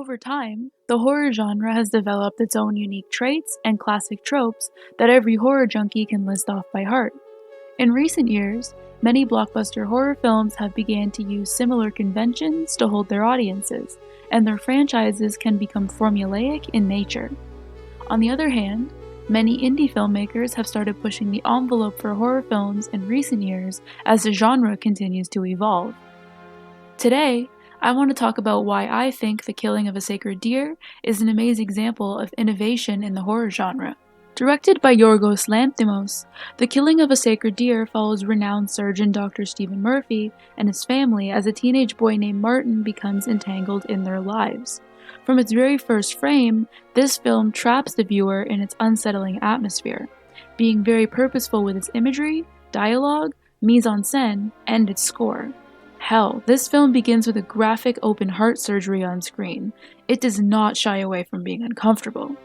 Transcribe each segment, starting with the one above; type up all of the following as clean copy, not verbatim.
Over time, the horror genre has developed its own unique traits and classic tropes that every horror junkie can list off by heart. In recent years, many blockbuster horror films have begun to use similar conventions to hold their audiences, and their franchises can become formulaic in nature. On the other hand, many indie filmmakers have started pushing the envelope for horror films in recent years as the genre continues to evolve. Today, I want to talk about why I think The Killing of a Sacred Deer is an amazing example of innovation in the horror genre. Directed by Yorgos Lanthimos, The Killing of a Sacred Deer follows renowned surgeon Dr. Stephen Murphy and his family as a teenage boy named Martin becomes entangled in their lives. From its very first frame, this film traps the viewer in its unsettling atmosphere, being very purposeful with its imagery, dialogue, mise-en-scène, and its score. Hell, this film begins with a graphic open heart surgery on screen. It does not shy away from being uncomfortable.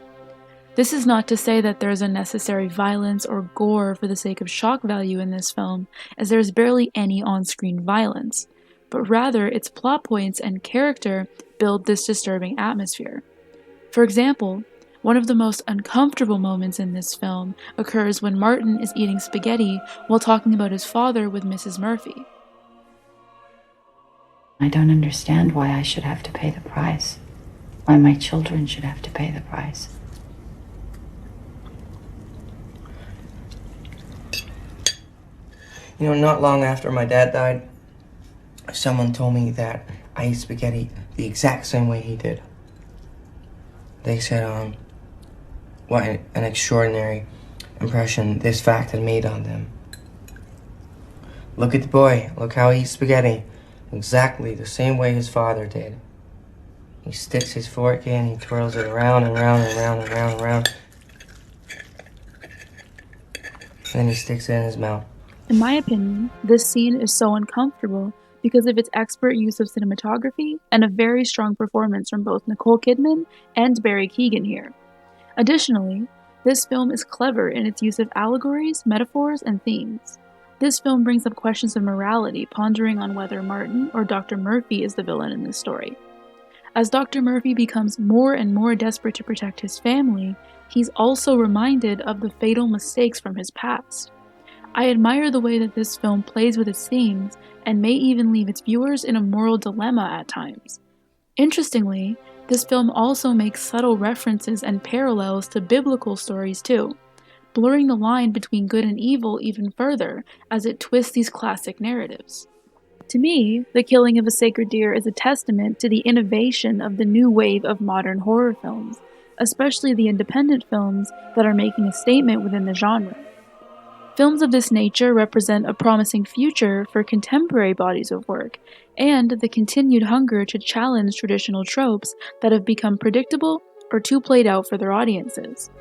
This is not to say that there is unnecessary violence or gore for the sake of shock value in this film, as there is barely any on-screen violence, but rather its plot points and character build this disturbing atmosphere. For example, one of the most uncomfortable moments in this film occurs when Martin is eating spaghetti while talking about his father with Mrs. Murphy. I don't understand why I should have to pay the price. Why my children should have to pay the price. Not long after my dad died, someone told me that I eat spaghetti the exact same way he did. They said, what an extraordinary impression this fact had made on them. Look at the boy, look how he eats spaghetti. Exactly the same way his father did. He sticks his fork in, he twirls it around and round and round and round and round. And then he sticks it in his mouth. In my opinion, this scene is so uncomfortable because of its expert use of cinematography and a very strong performance from both Nicole Kidman and Barry Keoghan here. Additionally, this film is clever in its use of allegories, metaphors, and themes. This film brings up questions of morality, pondering on whether Martin or Dr. Murphy is the villain in this story. As Dr. Murphy becomes more and more desperate to protect his family, he's also reminded of the fatal mistakes from his past. I admire the way that this film plays with its themes and may even leave its viewers in a moral dilemma at times. Interestingly, this film also makes subtle references and parallels to biblical stories too, blurring the line between good and evil even further as it twists these classic narratives. To me, The Killing of a Sacred Deer is a testament to the innovation of the new wave of modern horror films, especially the independent films that are making a statement within the genre. Films of this nature represent a promising future for contemporary bodies of work, and the continued hunger to challenge traditional tropes that have become predictable or too played out for their audiences.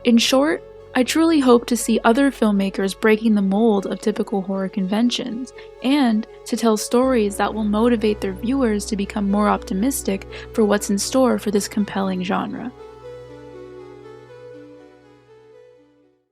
In short, I truly hope to see other filmmakers breaking the mold of typical horror conventions, and to tell stories that will motivate their viewers to become more optimistic for what's in store for this compelling genre.